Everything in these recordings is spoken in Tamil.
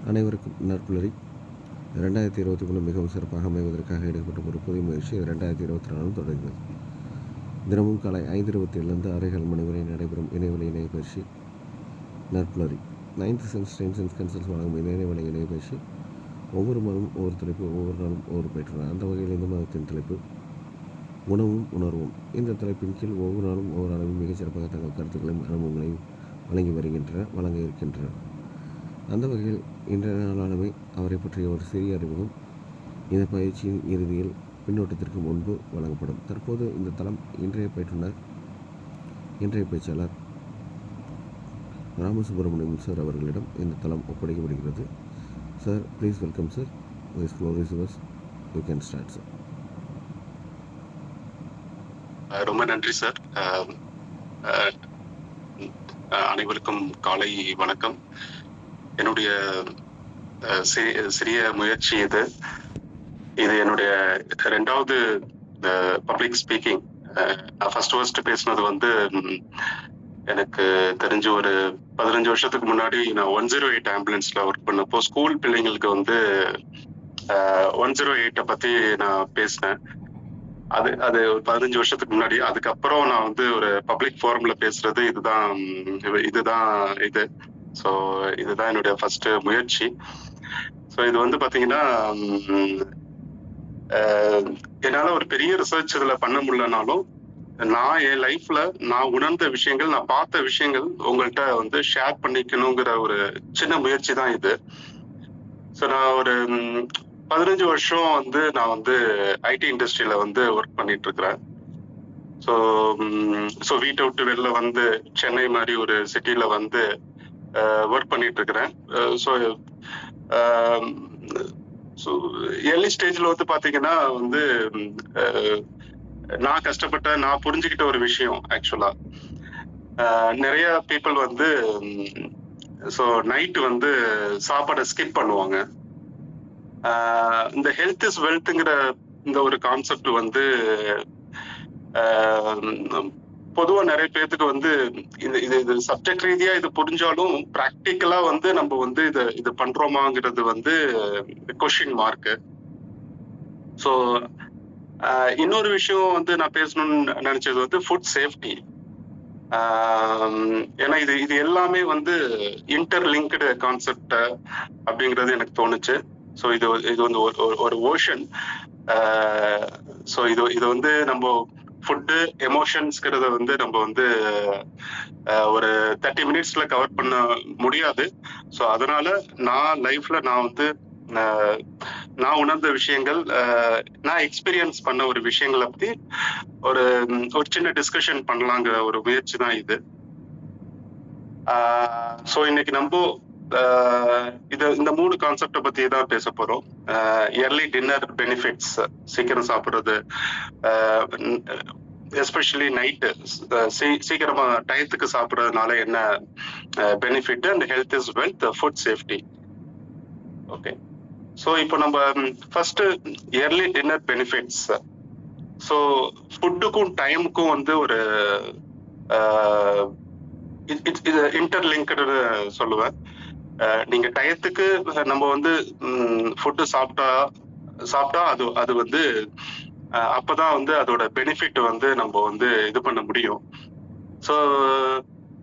அனைவருக்கும் நற்புலரி. 2023 மிகவும் சிறப்பாக அமைவதற்காக எடுக்கப்பட்ட ஒரு புதிய முயற்சி 2024 தொடங்குகிறது. தினமும் காலை 5:27 6 மணி வரை நடைபெறும் இணையவழி இணையப்பயிற்சி நற்புலரி. 9th சென்ஸ் டென்சன்ஸ் கன்சல்ஸ் வழங்கும் இணையவழி இணையப்பயிற்சி ஒவ்வொரு மாதமும் ஒவ்வொரு தலைப்பு, ஒவ்வொரு நாளும் ஒவ்வொரு பயிற்றுனர். அந்த வகையில் இந்த மாதத்தின் தலைப்பு உணவும் உணர்வும். இந்த தலைப்பின் கீழ் ஒவ்வொரு நாளும் ஒவ்வொரு அளவில் மிகச்சிறப்பாக தங்கள் கருத்துக்களையும் அனுபவங்களையும் வழங்க இருக்கின்றனர். அந்த வகையில் இன்றைய நாளானவை அவரை பற்றிய ஒரு சிறிய அறிமுகம் இந்த பயிற்சியின் இறுதியில் பின்னோட்டத்திற்கு முன்பு வழங்கப்படும். தற்போது இந்த தளம் இன்றைய பேச்சாளர் ராமசுப்ரமணியம் சார் அவர்களிடம் இந்த தளம் ஒப்படைக்கப்படுகிறது. Sir, please welcome sir. This floor is yours. You can start sir. ரொம்ப நன்றி சார். அனைவருக்கும் காலை வணக்கம். என்னுடைய சிறிய முயற்சி இது என்னுடைய 2வது பப்ளிக் ஸ்பீக்கிங். நான் ஃபர்ஸ்ட் பேசினது வந்து எனக்கு தெரிஞ்ச ஒரு 15 வருஷத்துக்கு முன்னாடி நான் 108 ஆம்புலன்ஸ்ல ஒர்க் பண்ணப்போ ஸ்கூல் பிள்ளைங்களுக்கு வந்து 108 பத்தி நான் பேசினேன். அது ஒரு 15 வருஷத்துக்கு முன்னாடி. அதுக்கப்புறம் நான் வந்து ஒரு பப்ளிக் ஃபோரம்ல பேசுறது இதுதான். ஸோ இதுதான் என்னுடைய ஃபர்ஸ்ட் முயற்சி. ஸோ இது வந்து பாத்தீங்கன்னா என்னால ஒரு பெரிய ரிசர்ச் இதுல பண்ண முடியலனாலும் நான் என் லைஃப்ல நான் உணர்ந்த விஷயங்கள், நான் பார்த்த விஷயங்கள் உங்கள்கிட்ட வந்து ஷேர் பண்ணிக்கணுங்கிற ஒரு சின்ன முயற்சி தான் இது. ஸோ நான் ஒரு 15 வருஷம் வந்து நான் வந்து ஐடி இண்டஸ்ட்ரியில வந்து ஒர்க் பண்ணிட்டு இருக்கிறேன். ஸோ வீட்டை விட்டு வெளில வந்து சென்னை மாதிரி ஒரு சிட்டில வந்து ஒர்க் பண்ணிட்டு இருக்கிறேன். ஸோ ஏர்லி ஸ்டேஜ்ல வந்து பாத்தீங்கன்னா வந்து நான் புரிஞ்சுக்கிட்ட ஒரு விஷயம் ஆக்சுவலா, நிறைய பீப்புள் வந்து ஸோ நைட்டு வந்து சாப்பாடை ஸ்கிப் பண்ணுவாங்க. இந்த ஹெல்த் இஸ் வெல்த்ங்கிற இந்த ஒரு கான்செப்ட் வந்து பொதுவா நிறைய பேருக்கு வந்து இது சப்ஜெக்ட் ரீதியா இது புரிஞ்சாலும் பிராக்டிக்கலா வந்து நம்ம வந்து இது பண்றோமாங்கிறது வந்து கொஸ்டின் மார்க். ஸோ இன்னொரு விஷயம் வந்து நான் பேசணும்னு நினைச்சது வந்து ஃபுட் சேஃப்டி. ஏன்னா இது எல்லாமே வந்து இன்டர்லிங்க்டு கான்செப்ட் அப்படிங்கிறது எனக்கு தோணுச்சு. ஸோ இது வந்து ஒரு ஓஷன். ஸோ இது வந்து நம்ம ஃபுட்டு எமோஷன்ஸ்கிறத வந்து நம்ம வந்து ஒரு 30 மினிட்ஸ்ல கவர் பண்ண முடியாது. ஸோ அதனால நான் லைஃப்ல நான் வந்து நான் உணர்ந்த விஷயங்கள், நான் எக்ஸ்பீரியன்ஸ் பண்ண ஒரு விஷயங்களை பத்தி ஒரு சின்ன டிஸ்கஷன் பண்ணலாங்கிற ஒரு முயற்சி தான் இது. ஸோ இன்னைக்கு நம்ம இந்த 3 கான்செப்டை பத்தி தான் பேச போறோம். இயர்லி டின்னர் பெனிஃபிட்ஸ், சீக்கிரம் சாப்பிடுறது, எஸ்பெஷலி நைட்டு சீக்கிரமா டயத்துக்கு சாப்பிட்றதுனால என்ன benefit, and health is wealth, food safety. Okay, so இப்போ நம்ம first early dinner benefits. So ஃபுட்டுக்கும் டைமுக்கும் வந்து ஒரு இது இன்டர்லிங்க்டு சொல்லுவேன். நீங்க டயத்துக்கு நம்ம வந்து ஃபுட்டு சாப்பிட்டா அது வந்து அப்பதான் வந்து அதோட பெனிஃபிட் வந்து நம்ம வந்து இது பண்ண முடியும். ஸோ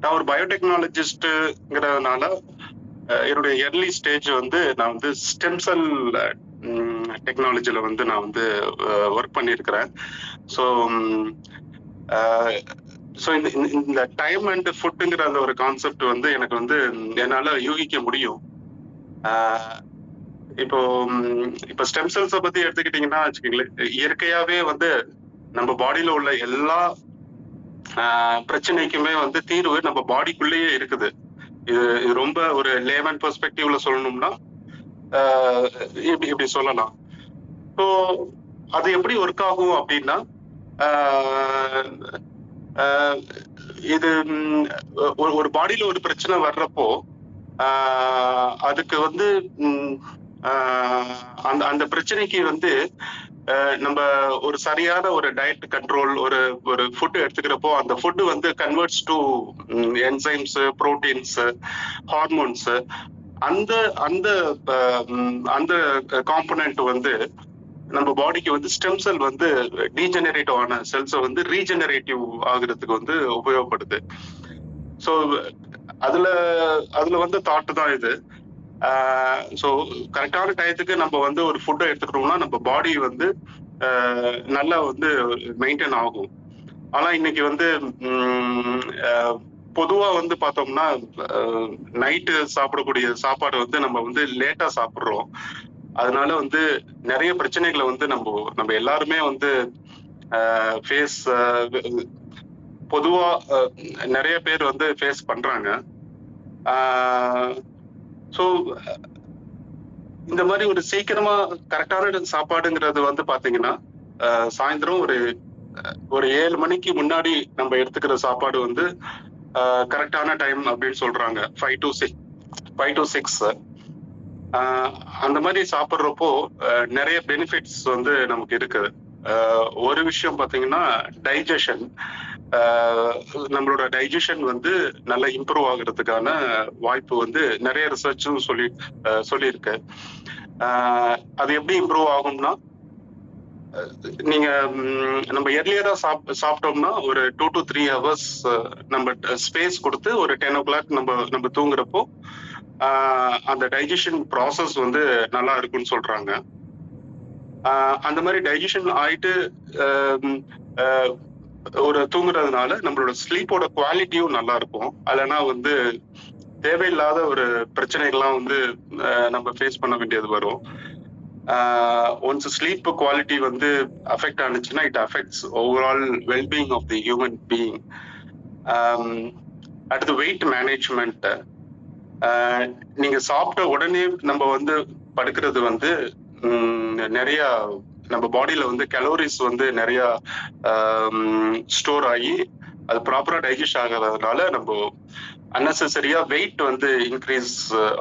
நான் ஒரு பயோடெக்னாலஜிஸ்ட்ங்கிறதுனால என்னுடைய எர்லி ஸ்டேஜ் வந்து நான் வந்து ஸ்டெம் செல் டெக்னாலஜில வந்து நான் வந்து ஒர்க் பண்ணியிருக்கிறேன். ஸோ இந்த டைம் அண்ட் ஃபுட்டுங்கிற அந்த ஒரு கான்செப்ட் வந்து எனக்கு வந்து என்னால யூகிக்க முடியும். இப்போ ஸ்டெம் செல்ஸை பத்தி எடுத்துக்கிட்டீங்கன்னா வச்சுக்கீங்களேன், இயற்கையாவே வந்து நம்ம பாடியில உள்ள எல்லா பிரச்சனைக்குமே வந்து தீர்வு நம்ம பாடிக்குள்ளேயே இருக்குது. இது ரொம்ப ஒரு லேமன் பெர்ஸ்பெக்டிவ்ல சொல்லணும்னா இப்படி சொல்லலாம். ஸோ அது எப்படி ஒர்க் ஆகும் அப்படின்னா, இது ஒரு பாடியில ஒரு பிரச்சனை வர்றப்போ அதுக்கு வந்து அந்த பிரச்சனைக்கு வந்து நம்ம ஒரு சரியான ஒரு டயட் கண்ட்ரோல், ஒரு ஃபுட் எடுத்துக்கிறப்போ அந்த ஃபுட் வந்து converts to enzymes, proteins, hormones. அந்த அந்த அந்த காம்பனன்ட் வந்து நம்ம பாடிக்கு வந்து ஸ்டெம் செல் வந்து டீஜெனரேட்டிவ் ஆன செல்ஸை வந்து ரீஜெனரேட்டிவ் ஆகுறதுக்கு வந்து உபயோகப்படுது. ஸோ அதுல அதுல வந்து தாட்டு தான் இது. ஸோ கரெக்டான டயத்துக்கு நம்ம வந்து ஒரு ஃபுட்டை எடுத்துக்கிட்டோம்னா நம்ம பாடி வந்து நல்லா வந்து மெயின்டைன் ஆகும். ஆனா இன்னைக்கு வந்து பொதுவா வந்து பார்த்தோம்னா நைட்டு சாப்பிடக்கூடிய சாப்பாடு வந்து நம்ம வந்து லேட்டா சாப்பிட்றோம். அதனால வந்து நிறைய பிரச்சனைகளை வந்து நம்ம எல்லாருமே வந்து ஃபேஸ் பொதுவா நிறைய பேர் வந்து ஃபேஸ் பண்றாங்க. ஸோ இந்த மாதிரி ஒரு சீக்கிரமா கரெக்டான சாப்பாடுங்கிறது வந்து பாத்தீங்கன்னா சாயந்தரம் ஒரு 7 மணிக்கு முன்னாடி நம்ம எடுத்துக்கிற சாப்பாடு வந்து கரெக்டான டைம் அப்படின்னு சொல்றாங்க. 5 to 6 அந்த மாதிரி சாப்பிட்றப்போ நிறைய பெனிஃபிட்ஸ் வந்து நமக்கு இருக்குது. ஒரு விஷயம் பாத்தீங்கன்னா டைஜஷன், நம்மளோட டைஜஷன் வந்து நல்லா இம்ப்ரூவ் ஆகுறதுக்கான வாய்ப்பு வந்து நிறைய ரிசர்ச்சும் சொல்லியிருக்கு. அது எப்படி இம்ப்ரூவ் ஆகும்னா, நீங்க நம்ம எர்லியரா சாப்பிட்டோம்னா ஒரு 2 to 3 hours நம்ம ஸ்பேஸ் கொடுத்து ஒரு 10 o'clock நம்ம தூங்குறப்போ அந்த டைஜஷன் ப்ராசஸ் வந்து நல்லா இருக்குன்னு சொல்றாங்க. அந்த மாதிரி டைஜஷன் ஆயிட்டு ஒரு தூங்குறதுனால நம்மளோட ஸ்லீப்போட குவாலிட்டியும் நல்லா இருக்கும். இல்லைன்னா வந்து தேவையில்லாத ஒரு பிரச்சனைகள்லாம் வந்து நம்ம ஃபேஸ் பண்ண வேண்டியது வரும். ஒன்ஸ் ஸ்லீப் குவாலிட்டி வந்து அஃபெக்ட் ஆனிச்சுன்னா it affects overall wellbeing of the human being. அடுத்து வெயிட் மேனேஜ்மெண்ட். நீங்க சாப்பிட்ட உடனே நம்ம வந்து படுக்கிறது வந்து நிறைய நம்ம பாடியில வந்து கலோரிஸ் வந்து நிறைய ஸ்டோர் ஆகி அது ப்ராப்பரா டைஜஸ்ட் ஆகாததுனால நம்ம அன்னெசரியா வெயிட் வந்து இன்க்ரீஸ்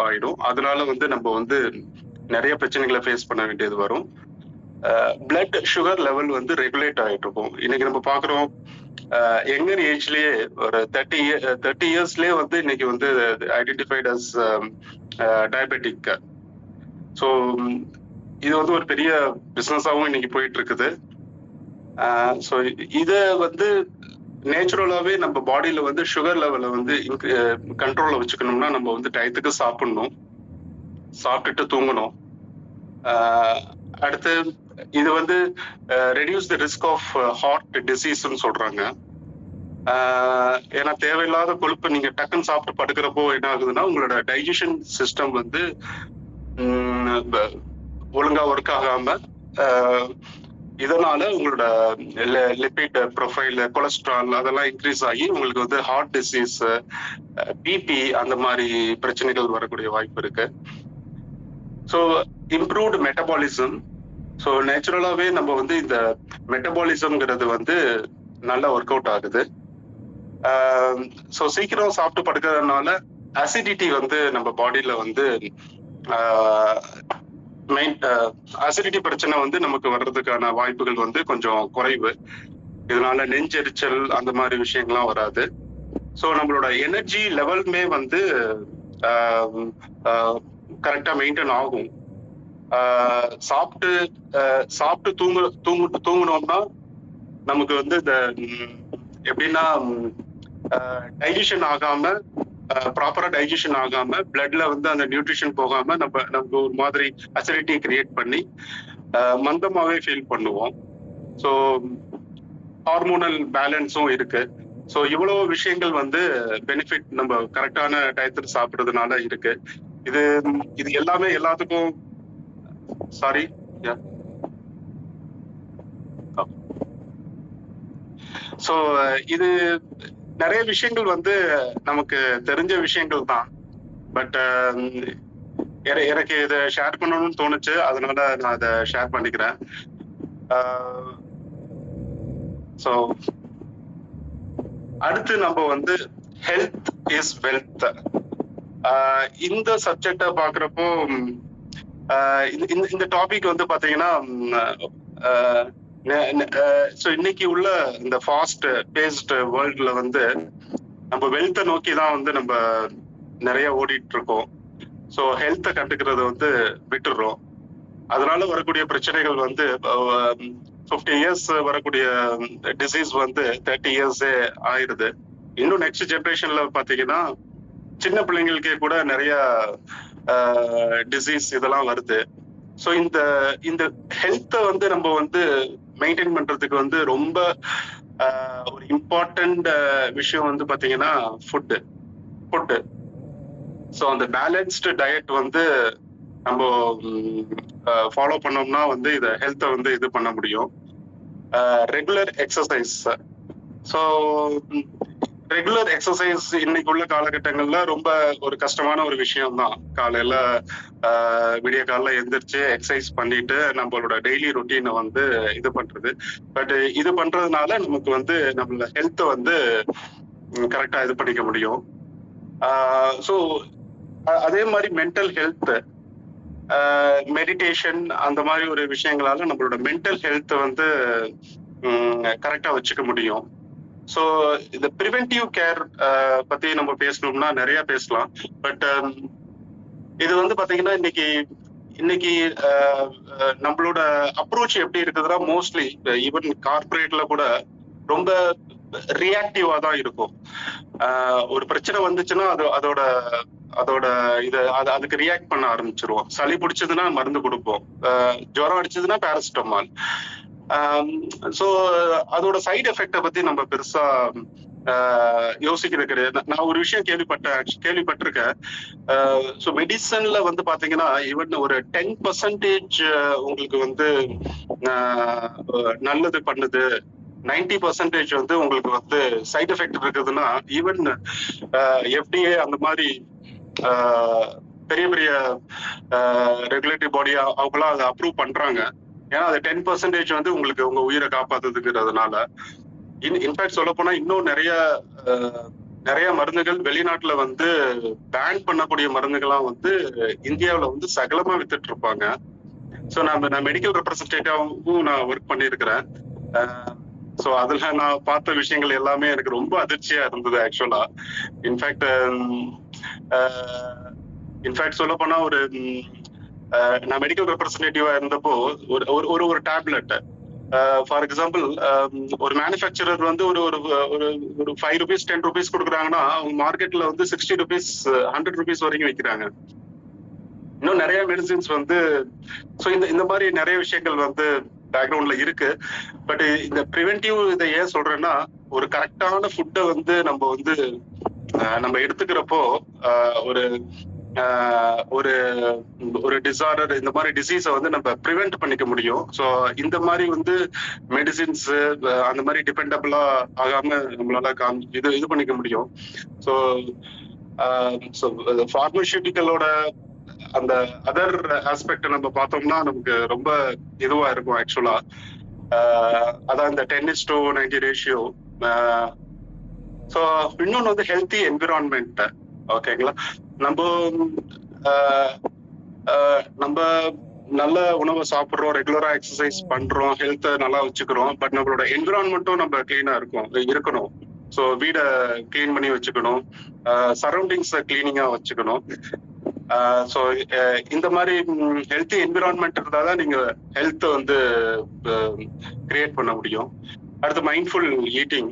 ஆயிடும். அதனால வந்து நம்ம வந்து நிறைய பிரச்சனைகளை ஃபேஸ் பண்ண வேண்டியது வரும். பிளட் சுகர் லெவல் வந்து ரெகுலேட் ஆகிட்டு இருக்கும். இன்னைக்கு நம்ம பாக்குறோம் யங்கர் ஏஜ்லயே ஒரு 30 இயர்ஸ்லயே வந்து இன்னைக்கு வந்து ஐடென்டிஃபைட் அஸ் டயபெட்டிக். ஸோ இது வந்து ஒரு பெரிய பிசினஸாகவும் இன்னைக்கு போயிட்டு இருக்குது. ஸோ இதை வந்து நேச்சுரலாவே நம்ம பாடியில வந்து சுகர் லெவலை வந்து கண்ட்ரோல்ல வச்சுக்கணும்னா நம்ம வந்து டயத்துக்கு சாப்பிடணும், சாப்பிட்டுட்டு தூங்கணும். அடுத்து இது வந்து reduce the risk of heart டிசீஸ்ன்னு சொல்றாங்க. ஏன்னா தேவையில்லாத கொழுப்பு நீங்க டக்குன்னு சாப்பிட்டு படுக்கிறப்போ என்ன ஆகுதுன்னா உங்களோட டைஜஷன் சிஸ்டம் வந்து ஒழுங்கா ஒர்க் ஆகாம இதனால உங்களோட லிபிட் ப்ரொஃபைல், கொலஸ்ட்ரால் அதெல்லாம் இன்க்ரீஸ் ஆகி உங்களுக்கு வந்து ஹார்ட் டிசீஸ், பிபி அந்த மாதிரி பிரச்சனைகள் வரக்கூடிய வாய்ப்பு இருக்கு. So improved metabolism. ஸோ நேச்சுரலாவே நம்ம வந்து இந்த மெட்டபாலிசம்ங்கிறது வந்து நல்லா ஒர்க் அவுட் ஆகுது. ஸோ சீக்கிரம் சாப்பிட்டு படுக்கிறதுனால அசிடிட்டி வந்து நம்ம பாடியில வந்து அசிடிட்டி பிரச்சனை வந்து நமக்கு வர்றதுக்கான வாய்ப்புகள் வந்து கொஞ்சம் குறைவு. இதனால நெஞ்செரிச்சல் அந்த மாதிரி விஷயங்கள்லாம் வராது. ஸோ நம்மளோட எனர்ஜி லெவலுமே வந்து கரெக்டா மெயின்டைன் ஆகும். சாப்பிட்டு தூங்கணும்னா நமக்கு வந்து இந்த எப்படின்னா டைஜஷன் ஆகாம ப்ராப்பரா டைஜஷன் ஆகாம பிளட்ல வந்து அந்த நியூட்ரிஷன் போகாம நம்ம ஒரு மாதிரி அசிடிட்டி கிரியேட் பண்ணி மந்தமாவே ஃபீல் பண்ணுவோம். ஸோ ஹார்மோனல் பேலன்ஸும் இருக்கு. ஸோ இவ்வளவு விஷயங்கள் வந்து பெனிஃபிட் நம்ம கரெக்டான டயத்துக்கு சாப்பிட்றதுனால இருக்கு. இது எல்லாமே எல்லாத்துக்கும் சாரி ஸோ இது நிறைய விஷயங்கள் வந்து நமக்கு தெரிஞ்ச விஷயங்கள் தான். பட் எனக்கு இதை ஷேர் பண்ணணும்னு தோணுச்சு, அதனால நான் அதை ஷேர் பண்ணிக்கிறேன். ஸோ அடுத்து நம்ம வந்து ஹெல்த் இஸ் வெல்த் இந்த சப்ஜெக்டை பாக்குறப்போ இந்த டாபிக் வந்து பாத்தீங்கன்னா இன்னைக்கு உள்ள இந்த ஃபாஸ்ட் பேஸ்ட் வேர்ல்ட்ல வந்து நம்ம வெல்த்தை நோக்கி தான் வந்து நம்ம நிறைய ஓடிட்டு இருக்கோம். ஸோ ஹெல்த்தை கண்டுக்கிறத வந்து விட்டுடுறோம். அதனால வரக்கூடிய பிரச்சனைகள் வந்து 50 இயர்ஸ் வரக்கூடிய டிசீஸ் வந்து 30 இயர்ஸே ஆயிருது. இன்னும் நெக்ஸ்ட் ஜெனரேஷன்ல பாத்தீங்கன்னா சின்ன பிள்ளைங்களுக்கே கூட நிறைய டிசீஸ் இதெல்லாம் வருது. ஸோ இந்த ஹெல்த்தை வந்து நம்ம வந்து மெயின்டைன் பண்றதுக்கு வந்து ரொம்ப ஒரு இம்பார்ட்டன்ட் விஷயம் வந்து பாத்தீங்கன்னா ஃபுட்டு. ஸோ அந்த பேலன்ஸ்டு டயட் வந்து நம்ம ஃபாலோ பண்ணோம்னா வந்து இதை ஹெல்த்தை வந்து இது பண்ண முடியும். Regular exercise. So regular exercise இன்னைக்கு உள்ள காலகட்டங்கள்ல ரொம்ப ஒரு கஷ்டமான ஒரு விஷயம் தான். காலையில விடிய காலைல எந்திரிச்சு எக்ஸசைஸ் பண்ணிட்டு நம்மளோட டெய்லி ரொட்டீனை வந்து இது பண்றது. பட் இது பண்றதுனால நமக்கு வந்து நம்மளோட ஹெல்த்தை வந்து கரெக்டா இது பண்ணிக்க முடியும். ஸோ அதே மாதிரி மென்டல் ஹெல்த், மெடிடேஷன் அந்த மாதிரி ஒரு விஷயங்களால நம்மளோட மென்டல் ஹெல்த் வந்து கரெக்டா வச்சுக்க முடியும். ஸோ இந்த ப்ரிவென்டிவ் கேர் பத்தி நம்ம பேசணும்னா நிறைய பேசலாம். பட் இது வந்து பாத்தீங்கன்னா இன்னைக்கு நம்மளோட அப்ரோச் எப்படி இருக்குதுன்னா மோஸ்ட்லி ஈவன் கார்பரேட்ல கூட ரொம்ப ரியாக்டிவா தான் இருக்கும். ஒரு பிரச்சனை வந்துச்சுன்னா அதோட அதுக்கு ரியாக்ட் பண்ண ஆரம்பிச்சிருவோம். சளி பிடிச்சதுன்னா மருந்து கொடுப்போம், ஜுரம் அடிச்சதுன்னா பேராசிட்டமால். ஸோ அதோட சைடு எஃபெக்டை பத்தி நம்ம பெருசா யோசிக்கிறது கிடையாது. நான் ஒரு விஷயம் கேள்விப்பட்டிருக்கேன். ஸோ மெடிசன்ல வந்து பாத்தீங்கன்னா ஈவன் ஒரு 10% உங்களுக்கு வந்து நல்லது பண்ணுது, 90% வந்து உங்களுக்கு வந்து சைடு எஃபெக்ட் இருக்குதுன்னா ஈவன் FDA அந்த மாதிரி பெரிய பெரிய ரெகுலேட்டரி பாடி அவங்களாம் அதை அப்ரூவ் பண்றாங்க. ஏன்னா அது 10% வந்து உங்களுக்கு உங்க உயிரை காப்பாத்துதுங்கிறதுனால. இன்ஃபேக்ட் சொல்ல போனா இன்னும் நிறைய மருந்துகள் வெளிநாட்டுல வந்து பேன் பண்ணக்கூடிய மருந்துகள்லாம் வந்து இந்தியாவில வந்து சகலமா வித்துட்டு இருப்பாங்க. ஸோ நான் மெடிக்கல் ரெப்ரசன்டேட்டிவாவும் நான் ஒர்க் பண்ணியிருக்கிறேன். ஸோ அதுல நான் பார்த்த விஷயங்கள் எல்லாமே எனக்கு ரொம்ப அதிர்ச்சியா இருந்தது ஆக்சுவலா. இன்ஃபேக்ட் சொல்ல போனா நான் மெடிக்கல் ரெப்ரசன்டேட்டிவா இருந்தப்போ ஒரு டேப்லெட் ஃபார் எக்ஸாம்பிள் ஒரு மேனுஃபேக்சரர் வந்து ஒரு 5 rupees 10 rupees கொடுக்குறாங்கன்னா அவங்க மார்க்கெட்ல வந்து 60 rupees 100 rupees வரைக்கும் வைக்கிறாங்க. இன்னும் நிறைய மெடிசின்ஸ் வந்து ஸோ இந்த மாதிரி நிறைய விஷயங்கள் வந்து பேக்ரவுண்ட்ல இருக்கு. பட் இந்த ப்ரிவென்டிவ் இதை ஏன் சொல்றேன்னா ஒரு கரெக்டான ஃபுட்டை வந்து நம்ம எடுத்துக்கிறப்போ ஒரு டிசார்டர் இந்த மாதிரி டிசீஸை வந்து நம்ம ப்ரிவென்ட் பண்ணிக்க முடியும். ஸோ இந்த மாதிரி வந்து மெடிசின்ஸ் அந்த மாதிரி டிபெண்டபிளா ஆகாம நம்மளால இது பண்ணிக்க முடியும். ஸோ ஃபார்மசூட்டிக்கலோட அந்த அதர் ஆஸ்பெக்ட் நம்ம பார்த்தோம்னா நமக்கு ரொம்ப இதுவா இருக்கும் ஆக்சுவலா. அதான் இந்த 10:90 ரேஷியோ. ஸோ இன்னொன்று வந்து ஹெல்த்தி என்விரான்மெண்ட். ஓகேங்களா, நம்ம நல்ல உணவை சாப்பிட்றோம், ரெகுலரா எக்ஸசைஸ் பண்றோம், ஹெல்த்தை நல்லா வச்சுக்கிறோம். பட் நம்மளோட என்விரான்மெண்ட்டும் நம்ம கிளீனா இருக்கணும். ஸோ வீடை கிளீன் பண்ணி வச்சுக்கணும், சரௌண்டிங்ஸை கிளீனிங்கா வச்சுக்கணும். ஸோ இந்த மாதிரி ஹெல்த்தி என்விரான்மெண்ட் இருந்தால் தான் நீங்க ஹெல்த்தை வந்து கிரியேட் பண்ண முடியும். அடுத்து மைண்ட்ஃபுல் ஈட்டிங்.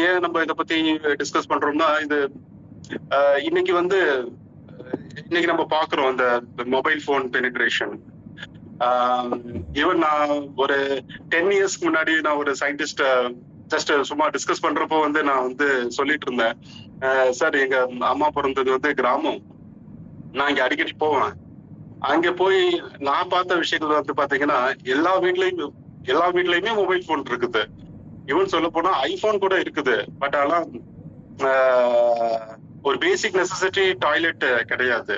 ஏன் நம்ம இதை பத்தி டிஸ்கஸ் பண்றோம்னா இன்னைக்கு நம்ம பாக்குறோம் இந்த மொபைல் போன் பெனிட்ரேஷன். ஈவன் நான் ஒரு 10 இயர்ஸ்க்கு முன்னாடி நான் ஒரு சயின்டிஸ்ட ஜஸ்ட் சும்மா டிஸ்கஸ் பண்றப்போ வந்து நான் வந்து சொல்லிட்டு இருந்தேன், சார் எங்க அம்மா பிறந்தது வந்து கிராமம், நான் இங்க அடிக்கடி போவேன். அங்க போய் நான் பார்த்த விஷயங்கள் வந்து பாத்தீங்கன்னா எல்லா வீட்லயுமே மொபைல் போன் இருக்குது. ஈவன் சொல்ல போனா ஐபோன் கூட இருக்குது. பட் ஆனா ஒரு பேசிக் நெசசிட்டி டாய்லெட் கிடையாது.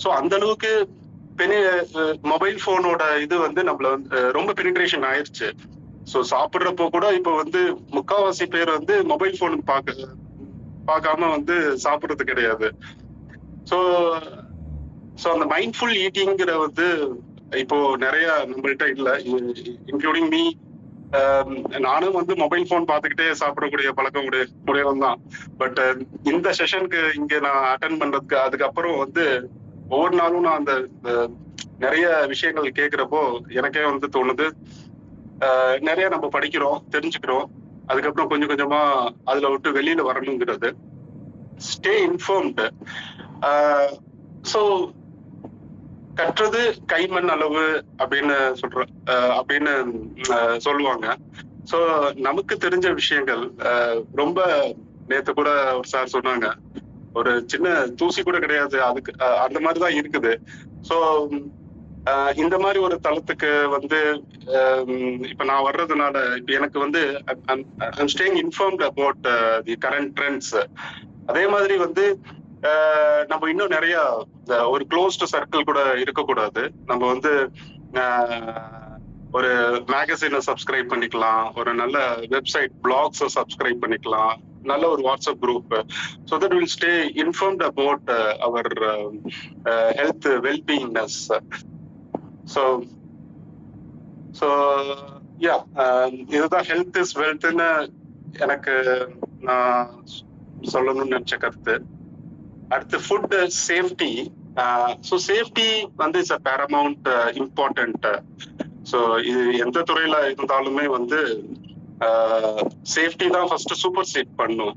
ஸோ அந்த அளவுக்கு மொபைல் போனோட இது வந்து நம்மள வந்து ரொம்ப பெனிட்ரேஷன் ஆயிடுச்சு. ஸோ சாப்பிட்றப்போ கூட இப்போ வந்து முக்காவாசி பேர் வந்து மொபைல் போன் பார்க்காம வந்து சாப்பிட்றது கிடையாது. ஸோ அந்த மைண்ட்ஃபுல் ஈட்டிங்கிற வந்து இப்போ நிறைய நம்மள்கிட்ட இல்லை, இன்க்ளூடிங் மீ. நானும் வந்து மொபைல் ஃபோன் பார்த்துக்கிட்டே சாப்பிடக்கூடிய பழக்கம் உடையவன் தான். பட் இந்த செஷனுக்கு இங்க நான் அட்டன் பண்றதுக்கு அதுக்கப்புறம் வந்து ஒவ்வொரு நாளும் நான் அந்த நிறைய விஷயங்கள் கேட்கிறப்போ எனக்கே வந்து தோணுது, நிறைய நம்ம படிக்கிறோம், தெரிஞ்சுக்கிறோம். அதுக்கப்புறம் கொஞ்சம் கொஞ்சமா அதுல விட்டு வெளியில வரணுங்கிறது. Stay informed. ஸோ கற்றது கைமண் அளவு அப்படின்னு அப்படின்னு சொல்லுவாங்க. ஸோ நமக்கு தெரிஞ்ச விஷயங்கள் ரொம்ப நேத்து கூட ஒரு சார் சொன்னாங்க, ஒரு சின்ன தூசி கூட கிடையாது, அதுக்கு அந்த மாதிரிதான் இருக்குது. ஸோ இந்த மாதிரி ஒரு தளத்துக்கு வந்து இப்ப நான் வர்றதுனால இப்ப எனக்கு வந்து I'm staying informed about the current trends. அதே மாதிரி வந்து நம்ம இன்னும் நிறைய ஒரு க்ளோஸ்டு சர்க்கிள் கூட இருக்கக்கூடாது. நம்ம வந்து ஒரு மேகசினை சப்ஸ்கிரைப் பண்ணிக்கலாம், ஒரு நல்ல வெப்சைட் பிளாக்ஸை சப்ஸ்கிரைப் பண்ணிக்கலாம், நல்ல ஒரு WhatsApp group. So that will stay informed about our health வெல்பீயிங்னஸ். ஸோ யா, இதுதான் ஹெல்த் இஸ் வெல்த்னு எனக்கு நான் சொல்லணும்னு நினைச்ச கருத்து. அடுத்து ஃபுட் சேஃப்டி. ஸோ சேஃப்டி வந்து it's a paramount important. So இது எந்த துறையில இருந்தாலுமே வந்து சேஃப்டி தான் ஃபர்ஸ்ட் சூப்பர் சீட் பண்ணும்.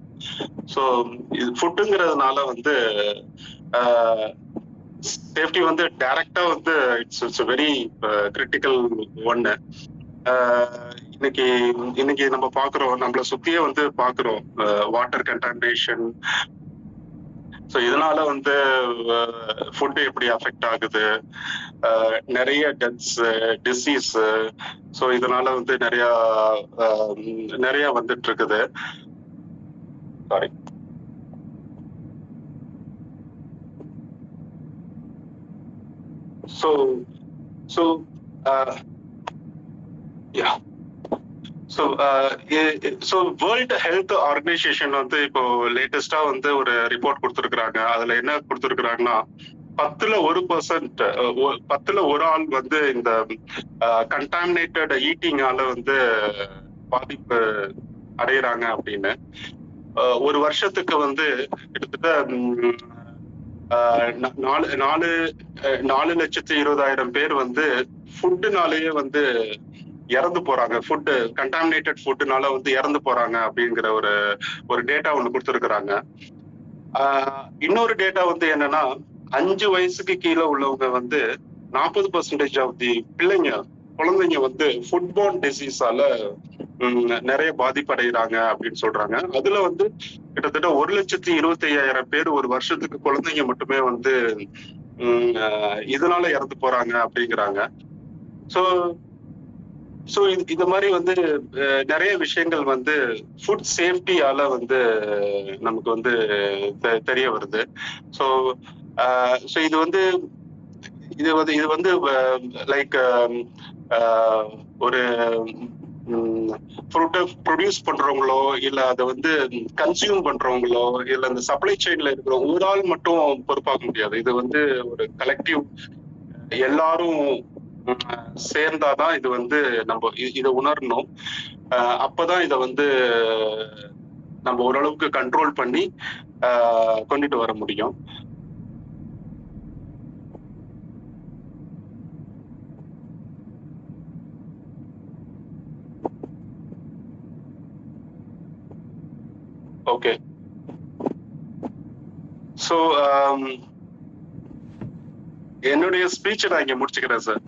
ஸோ இது ஃபுட்டுங்கிறதுனால வந்து சேஃப்டி வந்து டைரக்டா வந்து இட்ஸ் வெரி கிரிட்டிக்கல் ஒன்னு. இன்னைக்கு நம்ம பாக்குறோம், நம்மளை சுத்தியே வந்து பாக்குறோம் வாட்டர் கண்டாமினேஷன். ஸோ இதனால வந்து ஃபுட் எப்படி அஃபெக்ட் ஆகுது, நிறைய டெத்ஸ், டிசீஸ். ஸோ இதனால வந்து நிறைய வந்துட்டு இருக்குது. Sorry. So world health organisation வந்து இப்போ லேட்டஸ்டா வந்து ஒரு ரிப்போர்ட் கொடுத்துருக்காங்க. அதுல என்ன கொடுத்துருக்காங்கன்னா 10% 10 ஆள் வந்து இந்த கண்டாமினேட்டட் ஈட்டிங்கால வந்து பாதிப்பு அடையிறாங்க அப்படின்னு. ஒரு வருஷத்துக்கு வந்து கிட்டத்தட்ட 4,20,000 பேர் வந்து ஃபுட்டுனாலேயே வந்து இறந்து போறாங்க. ஃபுட்டு கண்டாமினேட்டட் ஃபுட்டுனால வந்து இறந்து போறாங்க அப்படிங்கிற ஒரு டேட்டா ஒண்ணு கொடுத்துருக்குறாங்க. இன்னொரு டேட்டா வந்து என்னன்னா, 5 வயசுக்கு கீழே உள்ளவங்க வந்து 40% ஆஃப் தி குழந்தைங்க வந்து ஃபுட்பார்ன் டிசீஸால நிறைய பாதிப்படைகிறாங்க அப்படின்னு சொல்றாங்க. அதுல வந்து கிட்டத்தட்ட 1,25,000 பேர் ஒரு வருஷத்துக்கு குழந்தைங்க மட்டுமே வந்து இதனால இறந்து போறாங்க அப்படிங்கிறாங்க. ஸோ இது மாதிரி வந்து நிறைய விஷயங்கள் வந்து ஃபுட் சேஃப்டியால வந்து நமக்கு வந்து தெரிய வருது. ஸோ இது வந்து லைக் ஒரு ப்ரொடியூஸ் பண்றவங்களோ இல்ல அதை வந்து கன்சியூம் பண்றவங்களோ இல்ல இந்த சப்ளை செயின்ல இருக்கிற ஒரு ஆள் மட்டும் பொறுப்பாக்க முடியாது. இது வந்து ஒரு கலெக்டிவ், எல்லாரும் சேர்ந்தாதான் இது வந்து நம்ம இதை உணரணும். அப்பதான் இதை வந்து நம்ம ஓரளவுக்கு கண்ட்ரோல் பண்ணி கொண்டுட்டு வர முடியும். ஓகே. ஸோ என்னுடைய ஸ்பீச்சை நான் இங்க முடிச்சுக்கிறேன் சார்.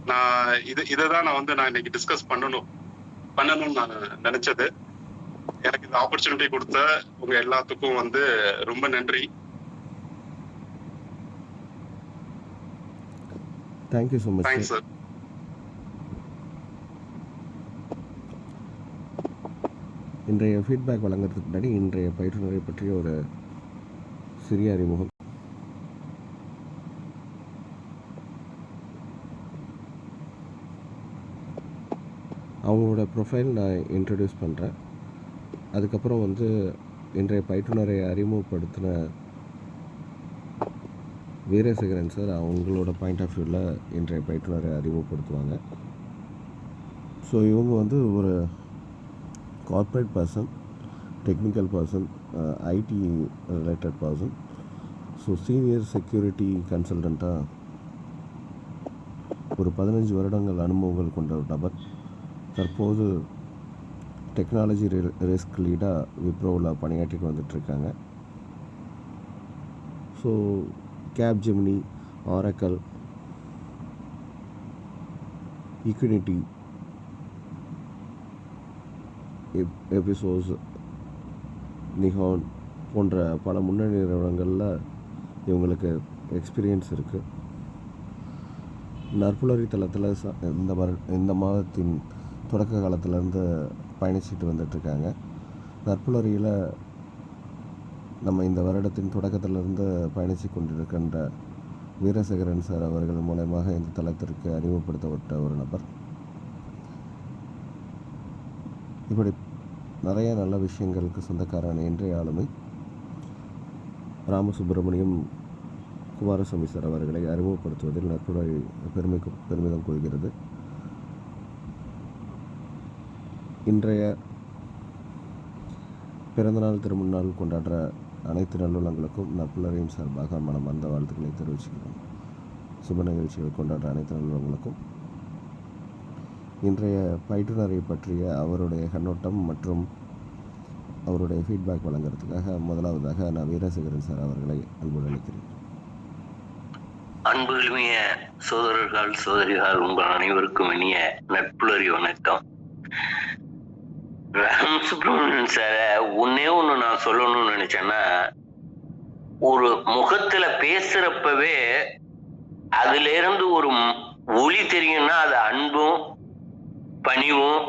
நான் இதைதான் நான் இன்னைக்கு டிஸ்கஸ் பண்ணணும்னு நான் நினைச்சது. எனக்கு இந்த ஆப்பர்ச்சுனிட்டி கொடுத்த உங்க எல்லாத்துக்கும் வந்து ரொம்ப நன்றி. Thank you so much. Thanks sir. இன்றைய ஃபீட்பேக் வழங்குறதுக்கு முன்னாடி இன்றைய பயிற்றுனரை பற்றிய ஒரு சிறிய அறிமுகம். அவங்களோட ப்ரொஃபைல் நான் இன்ட்ரடியூஸ் பண்ணுறேன். அதுக்கப்புறம் வந்து இன்றைய பயிற்றுனரை அறிமுகப்படுத்தின வீரசேகரன் சார் அவங்களோட பாயிண்ட் ஆஃப் வியூவில் இன்றைய பயிற்றுனரை அறிமுகப்படுத்துவாங்க. ஸோ இவங்க வந்து ஒரு corporate person, technical person, IT related person. So senior security கன்சல்டண்ட்டாக ஒரு 15 வருடங்கள் அனுபவங்கள் கொண்ட ஒரு நபர். தற்போது டெக்னாலஜி ரிஸ்க் லீடாக விப்ரோவில் பணியாற்றிட்டு வந்துட்டுருக்காங்க. ஸோ கேப்ஜெமினி, ஆரக்கல், ஈக்வினிட்டி, எபிசோஸ், நிஹான் போன்ற பல முன்னணி நிறுவனங்களில் இவங்களுக்கு எக்ஸ்பீரியன்ஸ் இருக்குது. நற்புலரி தளத்தில் இந்த மாதத்தின் தொடக்க காலத்திலேருந்து பயணிச்சுட்டு வந்துட்டுருக்காங்க. நற்புலரியில் நம்ம இந்த வருடத்தின் தொடக்கத்திலிருந்து பயணித்து கொண்டிருக்கின்ற வீரசேகரன் சார் அவர்கள் மூலமாக இந்த தளத்திற்கு அறிமுகப்படுத்தப்பட்ட ஒரு நபர். இப்படி நிறைய நல்ல விஷயங்களுக்கு சொந்தக்காரான இன்றைய ஆளுமை ராமசுப்ரமணியம் குமாரசாமி சார் அவர்களை அறிமுகப்படுத்துவதில் நற்புலரி பெருமிதம் கொள்கிறது. இன்றைய பிறந்தநாள் திருமணநாள் கொண்டாடுற அனைத்து நல்லுள்ளங்களுக்கும் நற்புலரின் சார்பாக மனமார்ந்த வாழ்த்துக்களை தெரிவிச்சுக்கிறோம். சுப நிகழ்ச்சிகள் கொண்டாடுற அனைத்து நல்லுள்ளங்களுக்கும் இன்றைய பயிற்றுனரை பற்றிய அவருடைய கண்ணோட்டம் மற்றும் அவருடைய ஃபீட்பேக் வழங்குறதுக்காக முதலாவதாக நான் வீரசேகரன் சார் அவர்களை அன்புடன் அழைக்கிறேன். அன்புமிய சோதரர்கள், சோதரிகள், உங்கள் அனைவருக்கும் இனிய நட்புலரி வணக்கம். ராமசுப்ரமணியன் சார ஒன்னே ஒண்ணு நான் சொல்லணும்னு நினைச்சேன்னா, ஒரு முகத்துல பேசுறப்பவே அதுல இருந்து ஒரு ஒளி தெரியும்னா அது அன்பும் பணிவும்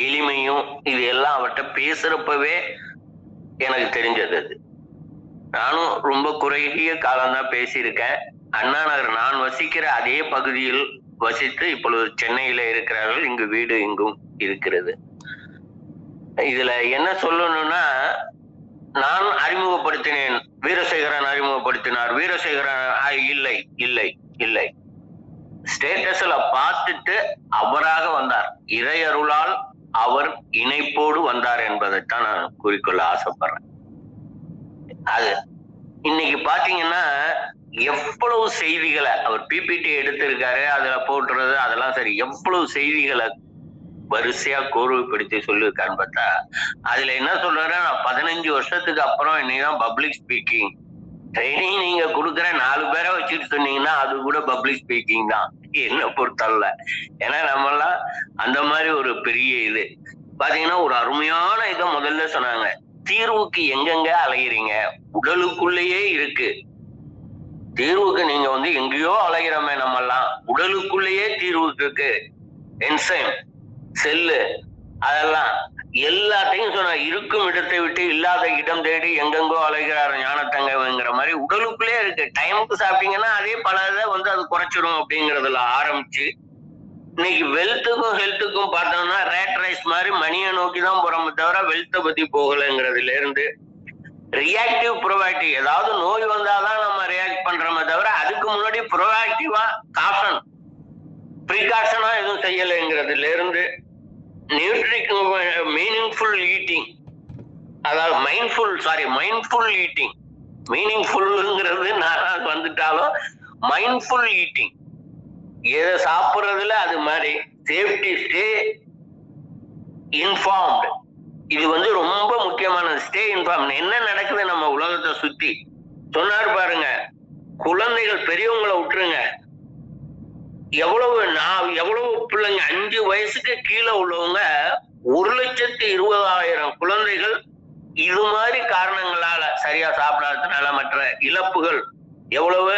எளிமையும் இது எல்லாம் அவர்கிட்ட பேசுறப்பவே எனக்கு தெரிஞ்சது. அது நானும் ரொம்ப குறுகிய காலம்தான் பேசியிருக்கேன். அண்ணா நகர் நான் வசிக்கிற அதே பகுதியில் வசித்து இப்பொழுது சென்னையில இருக்கிறார்கள். இங்கு வீடு இங்கும் இருக்கிறது. இதுல என்ன சொல்லணும்னா, நான் அறிமுகப்படுத்தினேன், வீரசேகரன் அறிமுகப்படுத்தினார், வீரசேகரன் இல்லை இல்லை இல்லை, ஸ்டேட்டஸ்ல பார்த்துட்டு அவராக வந்தார். இறையருளால் அவர் இணைப்போடு வந்தார் என்பதைத்தான் நான் கூறிக்கொள்ள ஆசைப்படுறேன். அது இன்னைக்கு பாத்தீங்கன்னா எவ்வளவு செய்திகளை அவர் பிபிடி எடுத்திருக்காரு, அதுல போட்டுறது அதெல்லாம் சரி, எவ்வளவு செய்திகளை வரிசையா கோர்வைப்படுத்தி சொல்லியிருக்கான்னு பார்த்தா, அதுல என்ன சொல்றாரு, நான் 15 வருஷத்துக்கு அப்புறம் இன்னைக்குதான் பப்ளிக் ஸ்பீக்கிங் ட்ரைனிங் நீங்க கொடுக்குற 4 பேரை வச்சுட்டு சொன்னீங்கன்னா அது கூட பப்ளிக் ஸ்பீக்கிங் தான் என்ன பொறுத்தல்ல. ஏன்னா நம்மெல்லாம் அந்த மாதிரி ஒரு பெரிய இது பாத்தீங்கன்னா ஒரு அருமையான இதை முதல்ல சொன்னாங்க. தீர்வுக்கு எங்கெங்க அலைகிறீங்க, உடலுக்குள்ளேயே இருக்கு தீர்வுக்கு. நீங்க எங்கேயோ அலைகிறோமே, நம்ம எல்லாம் உடலுக்குள்ளேயே தீர்வுக்கு இருக்கு. என்சைம், செல்லு, அதெல்லாம் எல்லாத்தையும் சொன்ன. இருக்கும் இடத்தை விட்டு இல்லாத இடம் தேடி எங்கெங்கோ அலைகிறார் ஞானத்தங்கங்கிற மாதிரி உடலுக்குள்ளே இருக்கு. டைமுக்கு சாப்பிட்டீங்கன்னா அதே பல இதை அது குறைச்சிடும் அப்படிங்கறதுல ஆரம்பிச்சு இன்னைக்கு வெல்த்துக்கும் ஹெல்த்துக்கும் பார்த்தோம்னா ரேட் ரைஸ் மாதிரி மணியை நோக்கி தான் போறோமே தவிர வெல்த்தை பத்தி போகலைங்கிறதுல இருந்து ரியாக்டிவ் ப்ரோஆக்டிவ், ஏதாவது நோய் வந்தாதான் நம்ம ரியாக்ட் பண்றோமே தவிர அதுக்கு முன்னாடி ப்ரோஆக்டிவா காஷன் ப்ரிகாஷனா எதுவும் செய்யலைங்கிறதுல இருந்து மீனிங்ஃபுல் ஈட்டிங், அதாவது மைண்ட்ஃபுல் ஈட்டிங். மீனிங்ஃபுல்ங்கிறது நான் வந்துட்டாலும் மைண்ட்ஃபுல் ஈட்டிங், எதை சாப்பிடுறதுல அது மாதிரி சேஃப்டி, ஸ்டே இன்ஃபார்ம்டு. இது ரொம்ப முக்கியமானது. ஸ்டே இன்ஃபார்ம், என்ன நடக்குது நம்ம உலகத்தை சுத்தி சொன்னாரு பாருங்க. குழந்தைகள், பெரியவங்களை விட்டுருங்க, எவ்வளவு பிள்ளைங்க 5 வயசுக்கு கீழே உள்ளவங்க 1,20,000 குழந்தைகள் இது மாதிரி காரணங்களால, சரியா சாப்பிடாததுனால மற்ற இழப்புகள் எவ்வளவு,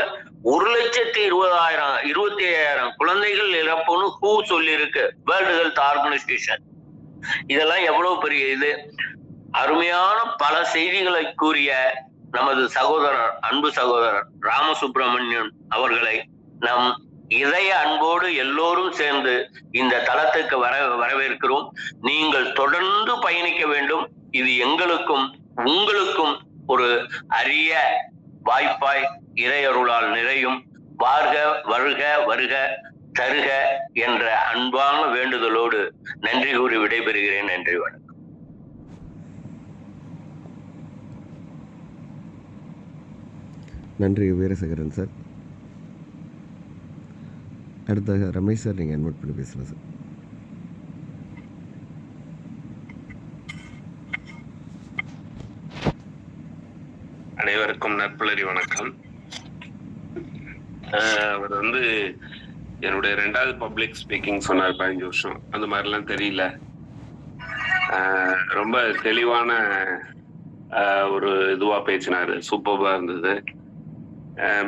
1,20,000 25,000 குழந்தைகள் இறப்புன்னு ஹூ சொல்லி இருக்கு, வேர்ல்டு ஹெல்த் ஆர்கனைசேஷன். இதெல்லாம் எவ்வளவு பெரிய இது. அருமையான பல செய்திகளை கூறிய நமது சகோதரர், அன்பு சகோதரர் ராமசுப்ரமணியன் அவர்களை நம் இதய அன்போடு எல்லோரும் சேர்ந்து இந்த தளத்துக்கு வரவேற்கிறோம். நீங்கள் தொடர்ந்து பயணிக்க வேண்டும். இது எங்களுக்கும் உங்களுக்கும் ஒரு அரிய வாய்ப்பாய் இறையருளால் நிறையும். வாழ்க, வருக, வருக. தருக என்ற அன்பான வேண்டுதலோடு நன்றி கூறி விடைபெறுகிறேன். நன்றி, வணக்கம். நன்றி வீரசேகரன் சார். அடுத்தாக ரமேஷ் சார், நீங்கள் அட்மிட் பண்ணி பேசலாம் சார். அனைவருக்கும் நற்புலரி வணக்கம். அவர் என்னுடைய 2வது பப்ளிக் ஸ்பீக்கிங் சொன்னார், 15 வருஷம். அந்த மாதிரிலாம் தெரியல. ரொம்ப தெளிவான ஒரு இதுவா பேசினாரு, சூப்பர்பா இருந்தது.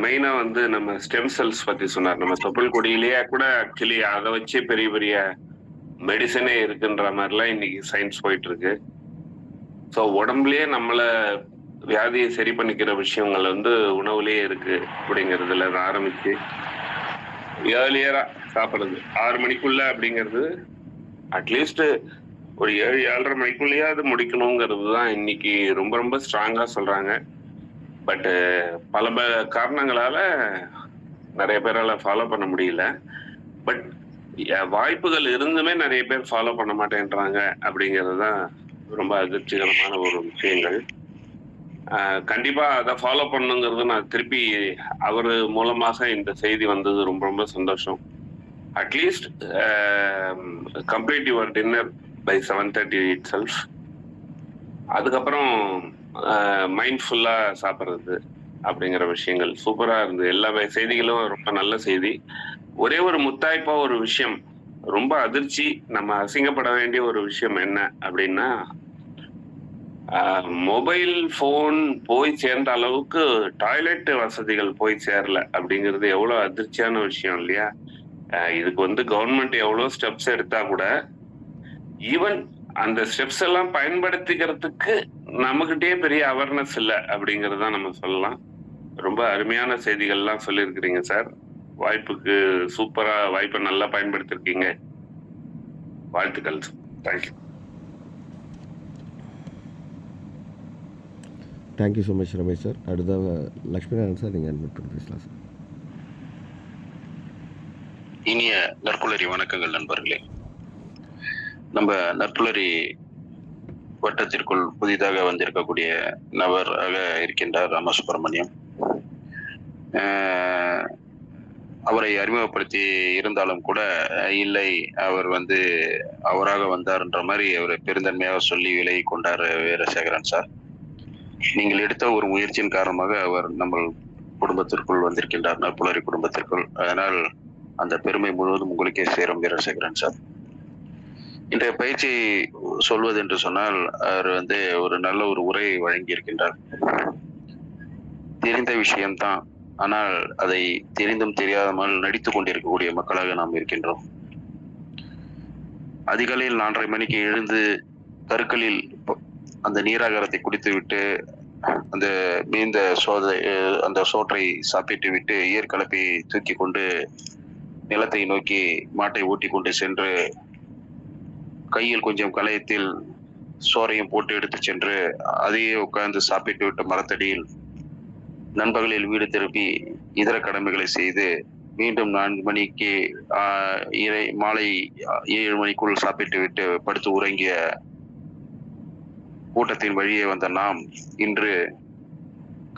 மெயினா நம்ம ஸ்டெம் செல்ஸ் பத்தி சொன்னார். நம்ம தொப்புள் கொடியிலேயே கூட ஆக்சுவலி அதை வச்சு பெரிய பெரிய மெடிசனே இருக்குன்ற மாதிரிலாம் இன்னைக்கு சயின்ஸ் போயிட்டு இருக்கு. ஸோ உடம்புலயே நம்மளை வியாதியை சரி பண்ணிக்கிற விஷயங்கள் உணவுலயே இருக்கு அப்படிங்கிறதுல ஆரம்பிச்சு ஏர்லியரா சாப்பிடுறது 6 மணிக்குள்ள அப்படிங்கிறது அட்லீஸ்ட் ஒரு 7-7:30 மணிக்குள்ளேயே அது முடிக்கணுங்கிறது தான் இன்னைக்கு ரொம்ப ரொம்ப ஸ்ட்ராங்கா சொல்றாங்க. பட் பல காரணங்களால நிறைய பேரால ஃபாலோ பண்ண முடியல. பட் வாய்ப்புகள் இருந்துமே நிறைய பேர் ஃபாலோ பண்ண மாட்டேன்றாங்க அப்படிங்கிறது தான் ரொம்ப அதிர்ச்சிகரமான ஒரு விஷயங்கள். கண்டிப்பா அதை ஃபாலோ பண்ணுங்கிறது நான் திருப்பி அவர் மூலமாக இந்த செய்தி வந்தது ரொம்ப ரொம்ப சந்தோஷம். At least complete your dinner by 7:30 itself. அதுக்கப்புறம் மைண்ட்ஃபுல்லா சாப்பிட்றது அப்படிங்கிற விஷயங்கள் சூப்பரா இருந்து எல்லா செய்திகளும் ரொம்ப நல்ல செய்தி. ஒரே ஒரு முத்தாய்ப்பா ஒரு விஷயம், ரொம்ப அதிர்ச்சி, நம்ம அசிங்கப்பட வேண்டிய ஒரு விஷயம் என்ன அப்படின்னா, மொபைல் போன் போய் சேர்ந்த அளவுக்கு டாய்லெட் வசதிகள் போய் சேரல அப்படிங்கிறது எவ்வளவு அதிர்ச்சியான விஷயம் இல்லையா? இதுக்கு கவர்மெண்ட் எவ்வளவு ஸ்டெப்ஸ் எடுத்தா கூட ஈவன் அந்த ஸ்டெப்ஸ் எல்லாம் பயன்படுத்திக்கிறதுக்கு நம்மகிட்டயே பெரிய அவேர்னஸ் இல்லை அப்படிங்கிறது தான் நம்ம சொல்லலாம். ரொம்ப அருமையான செய்திகள்லாம் சொல்லியிருக்கிறீங்க சார். வாய்ப்புக்கு சூப்பரா வாய்ப்பை நல்லா பயன்படுத்திருக்கீங்க. வாழ்த்துக்கள். Thank you. Thank you so much Ramesh sir. அடுத்ததாக லக்ஷ்மிநாதன் சார், நீங்கள் அட்மிட் பண்ணி பேசலாம் சார். இனிய நற்புலரி வணக்கங்கள் நண்பர்களே. நம்ம நற்புலரி வட்டத்திற்குள் புதிதாக வந்திருக்கக்கூடிய நபராக இருக்கின்றார் ராமசுப்ரமணியம். அவரை அறிமுகப்படுத்தி இருந்தாலும் கூட இல்லை, அவர் அவராக வந்தார்ன்ற மாதிரி அவர் பெருந்தன்மையாக சொல்லி விலகி கொண்டார் வீரசேகரன் சார். நீங்கள் எடுத்த ஒரு முயற்சியின் காரணமாக அவர் நம்ம குடும்பத்திற்குள் வந்திருக்கின்றார், நற்புலரி குடும்பத்திற்குள். அதனால் அந்த பெருமை முழுவதும் உங்களுக்கே சேரும் வீரசேகரன் சார். இன்றைய பயிற்சி சொல்வது என்று சொன்னால், அவர் ஒரு நல்ல ஒரு உரை வழங்கி இருக்கின்றார். தெரிந்த விஷயம்தான், ஆனால் அதை தெரிந்தும் தெரியாமல் நடித்துக் கொண்டிருக்கக்கூடிய மக்களாக நாம் இருக்கின்றோம். அதிகாலையில் 4:30 மணிக்கு எழுந்து கருக்களில் அந்த நீராகாரத்தை குடித்து விட்டு அந்த மீந்த அந்த சோற்றை சாப்பிட்டு விட்டு ஏற்கலப்பை தூக்கி கொண்டு நிலத்தை நோக்கி மாட்டை ஓட்டி கொண்டு சென்று கையில் கொஞ்சம் களையத்தில் சோறையும் போட்டு எடுத்து சென்று அதையே உட்கார்ந்து சாப்பிட்டு விட்ட மரத்தடியில் நண்பகலில் வீடு திருப்பி இதர கடமைகளை செய்து மீண்டும் 4 மணிக்கு மாலை 7 மணிக்குள் சாப்பிட்டு விட்டு படுத்து உறங்கிய கூட்டத்தின் வழியே வந்த நாம் இன்று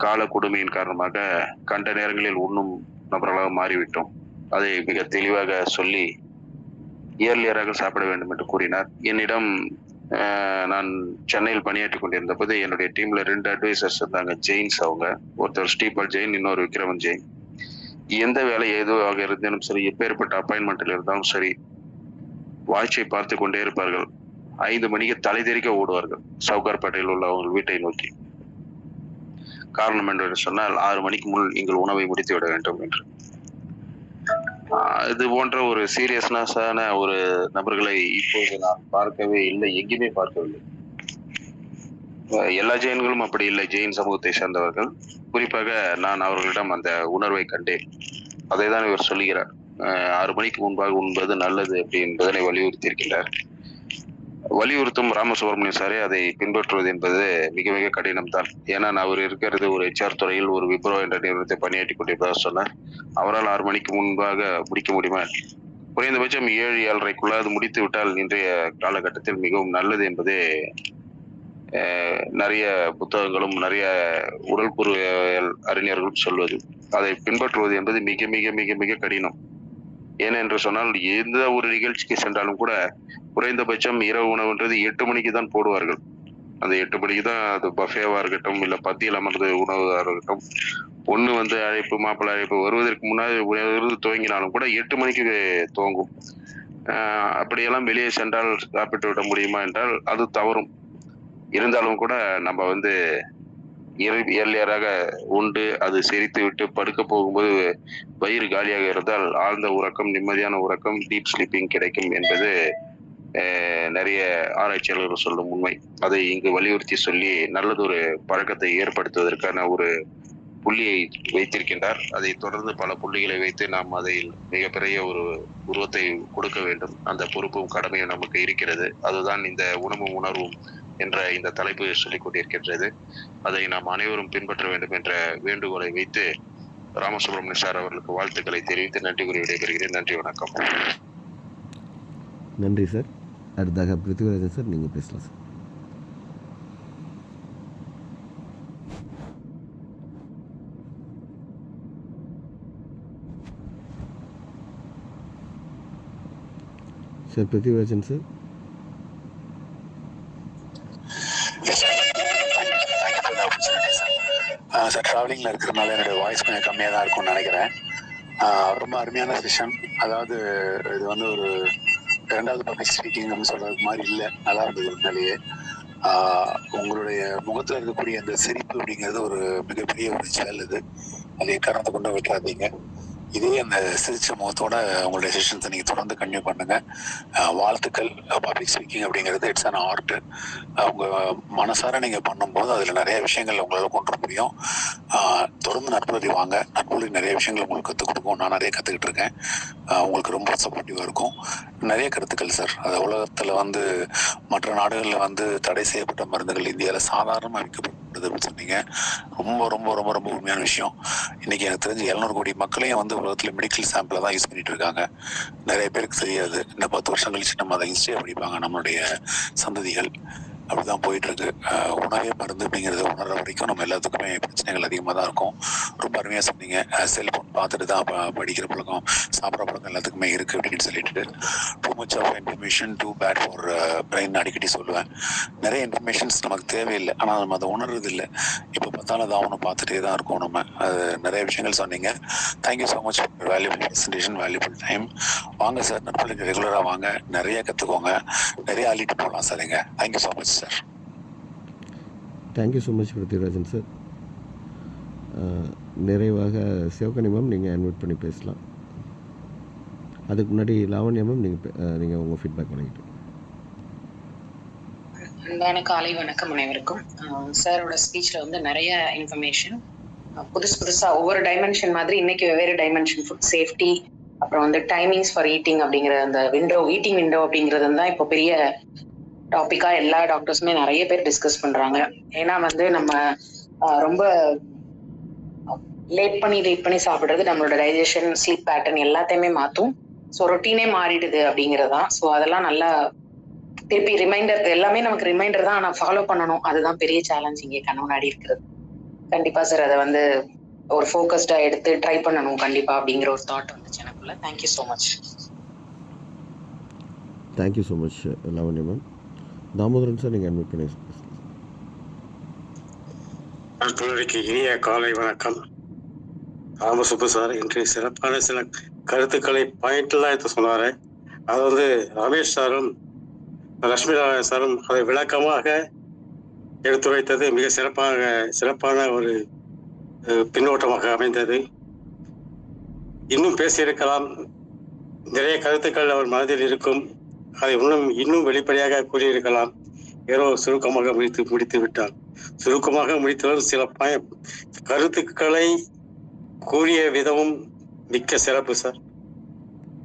கால கொடுமையின் காரணமாக கண்ட நேரங்களில் உண்ணும் நபர்களாக மாறிவிட்டோம். அதை மிக தெளிவாக சொல்லி இயர்லியராக சாப்பிட வேண்டும் என்று கூறினார். என்னிடம் நான் சென்னையில் பணியாற்றி கொண்டிருந்த போது என்னுடைய டீம்ல 2 அட்வைசர்ஸ் இருந்தாங்க, ஜெயின்ஸ். அவங்க ஒருத்தர் ஸ்டீபல் ஜெயின், இன்னொரு விக்ரமன் ஜெயின். எந்த வேலை எதுவாக இருந்தாலும் சரி, எப்பேற்பட்ட அப்பாயின்மெண்ட்ல இருந்தாலும் சரி, வாட்சை பார்த்து கொண்டே இருப்பார்கள். 5 மணிக்கு தலை தெறிக்க ஓடுவார்கள் சவுகார்பேட்டையில் உள்ள அவங்க வீட்டை நோக்கி. காரணம் என்று சொன்னால் 6 மணிக்கு முன் எங்கள் உணவை முடித்து விட வேண்டும் என்று. இது போன்ற ஒரு சீரியஸ்னஸான ஒரு நபர்களை இப்போது நான் பார்க்கவே இல்லை, எங்கேயுமே பார்க்கவில்லை. எல்லா ஜெயின்களும் அப்படி இல்லை, ஜெயின் சமூகத்தை சேர்ந்தவர்கள். குறிப்பாக நான் அவர்களிடம் அந்த உணர்வை கண்டேன். அதை தான் இவர் சொல்லுகிறார். 6 மணிக்கு முன்பாக உண்பது நல்லது அப்படி என்பதனை வலியுறுத்தி இருக்கின்றார். வலியுறுத்தும் ராமசுப்ரமணியம் சாரே அதை பின்பற்றுவது என்பது மிக மிக கடினம் தான். ஏன்னா அவர் இருக்கிறது ஒரு HR துறையில் ஒரு விப்ரோ என்ற நிறுவனத்தை பணியாற்றி கொண்டிருப்பதாக சொன்னார். அவரால் 6 மணிக்கு முன்பாக முடிக்க முடியுமா? குறைந்தபட்சம் 7-7:30க்குள்ள அது முடித்து விட்டால் இன்றைய காலகட்டத்தில் மிகவும் நல்லது என்பதே நிறைய புத்தகங்களும் நிறைய உடல்கூறு அறிஞர்களும் சொல்வது. அதை பின்பற்றுவது என்பது மிக மிக மிக மிக கடினம். ஏனென்று சொன்னால் எந்த ஒரு நிகழ்ச்சிக்கு சென்றாலும் கூட குறைந்தபட்சம் இரவு உணவுன்றது 8 மணிக்கு தான் போடுவார்கள். அந்த 8 மணிக்கு தான் அது பஃபேவா இருக்கட்டும், இல்ல பத்தியில் அமர்ந்து உணவாக இருக்கட்டும், ஒண்ணு வந்து அழைப்பு, மாப்பிள்ளை அழைப்பு வருவதற்கு முன்னாடி விருது துவங்கினாலும் கூட 8 மணிக்கு துவங்கும். அப்படியெல்லாம் வெளியே சென்றால் சாப்பிட்டு விட முடியுமா என்றால் அது தவறும். இருந்தாலும் கூட நம்ம வந்து இயர்லியராக உண்டு அது செரித்து விட்டு படுக்க போகும்போது வயிறு காலியாக இருந்தால் ஆழ்ந்த உறக்கம், நிம்மதியான உறக்கம், டீப் ஸ்லீப்பிங் கிடைக்கும் என்பது நிறைய ஆராய்ச்சியாளர்கள் சொல்லும் உண்மை. அதை இங்கு வலியுறுத்தி சொல்லி நல்லதொரு பழக்கத்தை ஏற்படுத்துவதற்கான ஒரு புள்ளியை வைத்திருக்கின்றார். அதை தொடர்ந்து பல புள்ளிகளை வைத்து நாம் அதை மிகப்பெரிய ஒரு உருவத்தை கொடுக்க வேண்டும். அந்த பொறுப்பும் கடமையும் நமக்கு இருக்கிறது. அதுதான் இந்த உணவும் உணர்வும் என்ற இந்த தலைப்பு சொல்லிக் கொண்டிருக்கின்றது. அதை நாம் அனைவரும் பின்பற்ற வேண்டும் என்ற வேண்டுகோளை வைத்து ராமசுப்ரமணியம் சார் அவர்களுக்கு வாழ்த்துக்களை தெரிவித்து நன்றி கூறி விடைபெறுகிறேன். நன்றி, வணக்கம். நன்றி சார். அடுத்தாக பிருத்திவிராஜன் சார், நீங்கள் பேசலாம் சார். Sir Prithvirajan sir. சார் ட்ராவலிங்கில் இருக்கிறதுனால என்னுடைய வாய்ஸ் கொஞ்சம் கம்மியாக தான் இருக்கும்னு நினைக்கிறேன். ரொம்ப அருமையான செஷன். அதாவது இது வந்து ஒரு 2வது பப்ளிக் ஸ்பீக்கிங் அப்படின்னு சொல்றது மாதிரி இல்லை, நல்லா இருந்தது உண்மையிலேயே. உங்களுடைய முகத்தில் இருக்கக்கூடிய அந்த சிரிப்பு அப்படிங்கிறது ஒரு மிகப்பெரிய ஒரு செயல். அது எக்காரணத்தை கொண்டு விட்டுறாதீங்க. இதே அந்த சிரிச்ச முகத்தோட உங்களுடைய செஷன்ஸை நீங்கள் தொடர்ந்து கன்டினியூ பண்ணுங்க. வாழ்த்துக்கள். பப்ளிக் ஸ்பீக்கிங் அப்படிங்கிறது இட்ஸ் அன் ஆர்ட். அவங்க மனசார நீங்கள் பண்ணும்போது அதில் நிறைய விஷயங்கள் உங்களால் கொண்டு வர முடியும். தொடர்ந்து நட்புறி வாங்க. நட்புறி நிறைய விஷயங்கள் உங்களுக்கு கற்றுக் கொடுக்கும். நான் நிறைய கற்றுக்கிட்டு இருக்கேன். உங்களுக்கு ரொம்ப சப்போர்ட்டிவாக இருக்கும். நிறைய கருத்துக்கள் சார். அது உலகத்தில் வந்து மற்ற நாடுகளில் வந்து தடை செய்யப்பட்ட மருந்துகள் இந்தியாவில் சாதாரணமாக விற்கப்படுதுன்னு சொன்னீங்க. ரொம்ப ரொம்ப ரொம்ப ரொம்ப உண்மையான விஷயம். இன்னைக்கு எனக்கு தெரிஞ்சு 700 கோடி மக்களையும் வந்து உலகத்தில் மெடிக்கல் சாம்பிளை தான் யூஸ் பண்ணிட்டு இருக்காங்க. நிறைய பேருக்கு தெரியாது. இன்னும் 10 வருஷம் கழிச்சு நம்ம அதை ஹிஸ்டரியை படிப்பாங்க நம்மளுடைய சந்ததிகள். அப்படிதான் போயிட்டு இருக்கு. உணவே மருந்து அப்படிங்கிறத உணர்ற வரைக்கும் நம்ம எல்லாத்துக்குமே பிரச்சனைகள் அதிகமாக தான் இருக்கும். ரொம்ப அருமையாக சொன்னீங்க. செல்போன் பார்த்துட்டு தான் படிக்கிற பழக்கம், சாப்பிட்ற பழக்கம் எல்லாத்துக்குமே இருக்கு அப்படின்னு சொல்லிட்டு too much of information too bad for brain அடிக்கடி சொல்லுவேன். நிறைய இன்ஃபர்மேஷன்ஸ் நமக்கு தேவையில்லை, ஆனால் நம்ம அதை உணர்றது இல்லை. இப்போ பார்த்தாலும் அதை அவனை பார்த்துட்டே தான் இருக்கும் நம்ம. அது நிறைய விஷயங்கள் சொன்னீங்க. Thank you so much for valuable presentation, valuable time. வாங்க சார், நட்புகளுக்கு ரெகுலராக வாங்க, நிறைய கற்றுக்கோங்க, நிறைய அள்ளிட்டு போகலாம் சார்ங்க. Thank you so much sir. Thank you so much Prithvirajan sir. நிறைவாக சிவகனி மேம் நீங்கள் அன்வைட் பண்ணி பேசலாம். அதுக்கு முன்னாடி லாவண்யா மேம் நீங்கள் உங்கள் ஃபீட்பேக் வழங்கிட்டு. அன்பான காலை வணக்கம் அனைவருக்கும். சாரோட ஸ்பீச்சில் வந்து நிறைய இன்ஃபர்மேஷன், புதுசாக ஒவ்வொரு டைமென்ஷன் மாதிரி இன்னைக்கு வெவ்வேறு டைமென்ஷன், ஃபுட் சேஃப்டி, அப்புறம் வந்து டைமிங்ஸ் ஃபார் ஈட்டிங் அப்படிங்கிற அந்த ஈட்டிங் விண்டோ அப்படிங்கிறது தான் இப்போ பெரிய டாபிக்கா எல்லா டாக்டர்ஸுமே நிறைய பேர் டிஸ்கஸ் பண்றாங்க. ஏன்னா வந்து நம்ம ரொம்ப லேட் பண்ணி சாப்பிடுறது நம்மளோட டைஜஷன், ஸ்லீப் பேட்டர்ன் எல்லாத்தையுமே மாற்றும். ஸோ ரொட்டீனே மாறிடுது அப்படிங்கிறதான். ஸோ அதெல்லாம் நல்லா திருப்பி ரிமைண்டர், எல்லாமே நமக்கு ரிமைண்டர் தான், ஆனால் ஃபாலோ பண்ணணும். அதுதான் பெரிய சேலஞ்ச் இங்கே கண்ணு முன்னாடி இருக்கிறது. கண்டிப்பா சார் அதை வந்து ஒரு ஃபோக்கஸ்டா எடுத்து ட்ரை பண்ணணும் கண்டிப்பா அப்படிங்கிற ஒரு தாட் வந்துச்சு எனக்குள்ள. Thank you so much. Thank you so much Lavanya ma'am. Damodaran sir நீங்கள் அட்மிட் பண்ணி. நண்பர்களுக்கு இனிய காலை வணக்கம். ராமசுப்பு சார் இன்றைய சிறப்பான சில கருத்துக்களை பாயிண்ட்லாம் எடுத்து சொன்னார். அது வந்து ரமேஷ் சாரும் லட்சுமி நாராயண சாரும் அதை விளக்கமாக எடுத்துரைத்தது மிக சிறப்பான ஒரு பின்னோட்டமாக அமைந்தது. இன்னும் பேசியிருக்கலாம், நிறைய கருத்துக்கள் அவர் மனதில் இருக்கும். அதை இன்னும் வெளிப்படையாக கூறியிருக்கலாம். ஏதோ சுருக்கமாக முடித்து விட்டார். சுருக்கமாக முடித்தவர் சில கருத்துக்களை கூறிய விதமும் மிக்க சிறப்பு சார்.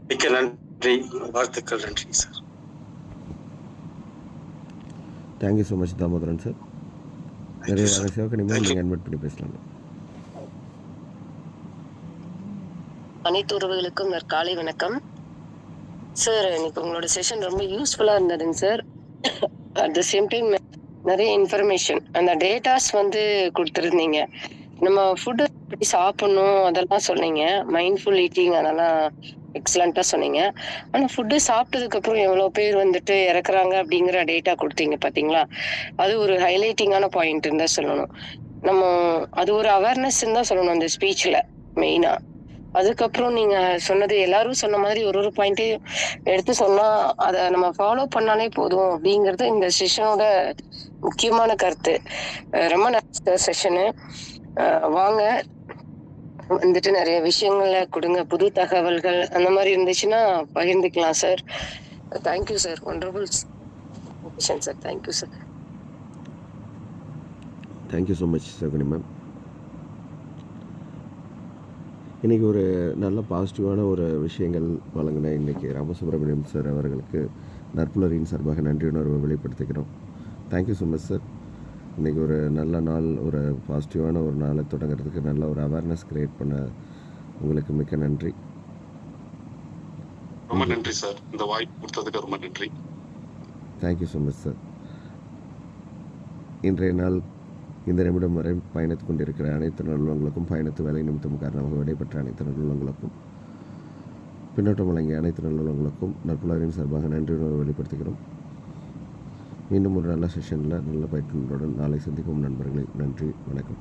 மிக்க நன்றி, வாழ்த்துக்கள். நன்றி sir. Thank you so much Damodaran sir. நிறைய சிவகணி மேம் Thank you. நீங்கள் இன்வைட் பண்ணி பேசலாம். அனைத்து உறவுகளுக்கும் காலை வணக்கம் சார். இன்னைக்கு உங்களோட செஷன் ரொம்ப யூஸ்ஃபுல்லா இருந்ததுங்க sir. At the same time நிறைய இன்ஃபர்மேஷன், அந்த டேட்டாஸ் வந்து கொடுத்துருந்தீங்க. நம்ம ஃபுட்டு எப்படி சாப்பிடணும் அதெல்லாம் சொன்னீங்க. மைண்ட்ஃபுல் ஈட்டிங் அதெல்லாம் எக்ஸலண்டா சொன்னீங்க. ஆனா ஃபுட்டு சாப்பிட்டதுக்கு அப்புறம் எவ்வளவு பேர் வந்துட்டு இறக்குறாங்க அப்படிங்கிற டேட்டா கொடுத்தீங்க பாத்தீங்களா, அது ஒரு ஹைலைட்டிங்கான பாயிண்ட் தான் சொல்லணும். நம்ம அது ஒரு அவேர்னஸ் தான் சொல்லணும் அந்த ஸ்பீச்ல மெயினா. அதுக்கப்புறம் நீங்க சொன்னது எல்லாரும் சொன்ன மாதிரி ஒரு பாயிண்ட்டையும் எடுத்து சொன்னா அதை நம்ம ஃபாலோ பண்ணாலே போதும் அப்படிங்கிறது இந்த செஷனோட முக்கியமான கருத்து. ரொம்ப நல்ல செஷனு. வாங்க வந்துட்டு நிறைய விஷயங்களை கொடுங்க, புது தகவல்கள் அந்த மாதிரி இருந்துச்சுன்னா பகிர்ந்துக்கலாம் sir. Thank you sir. Wonderful sir. Thank you sir. Thank you so much Sivagani ma'am. இன்றைக்கி ஒரு நல்ல பாசிட்டிவான ஒரு விஷயங்கள் வழங்கின இன்றைக்கி ராமசுப்ரமணியம் சார் அவர்களுக்கு நற்புலரின் சார்பாக நன்றியுணர்வை வெளிப்படுத்திக்கிறோம். Thank you so much sir. இன்றைக்கி ஒரு நல்ல நாள், ஒரு பாசிட்டிவான ஒரு நாளை தொடங்குறதுக்கு நல்ல ஒரு அவேர்னஸ் க்ரியேட் பண்ண உங்களுக்கு மிக்க நன்றி. ரொம்ப நன்றி சார், இந்த வாய்ப்பு கொடுத்ததுக்கு ரொம்ப நன்றி. Thank you so much sir. இன்றைய நாள் இந்த நிமிடம் வரை பயணித்து கொண்டிருக்கிற அனைத்து நல்லுள்ளங்களுக்கும், பயணத்து வேலை நிமித்தம் காரணமாக விடைபெற்ற அனைத்து நல்லுள்ளங்களுக்கும், பின்னோட்டம் வழங்கிய அனைத்து நல்லுள்ளங்களுக்கும் நற்புலரின் சார்பாக நன்றியுணர்வை வெளிப்படுத்துகிறோம். மீண்டும் ஒரு நல்ல செஷனில் நல்ல பயிற்சிகளுடன் நாளை சந்திக்கும் நண்பர்களே. நன்றி, வணக்கம்.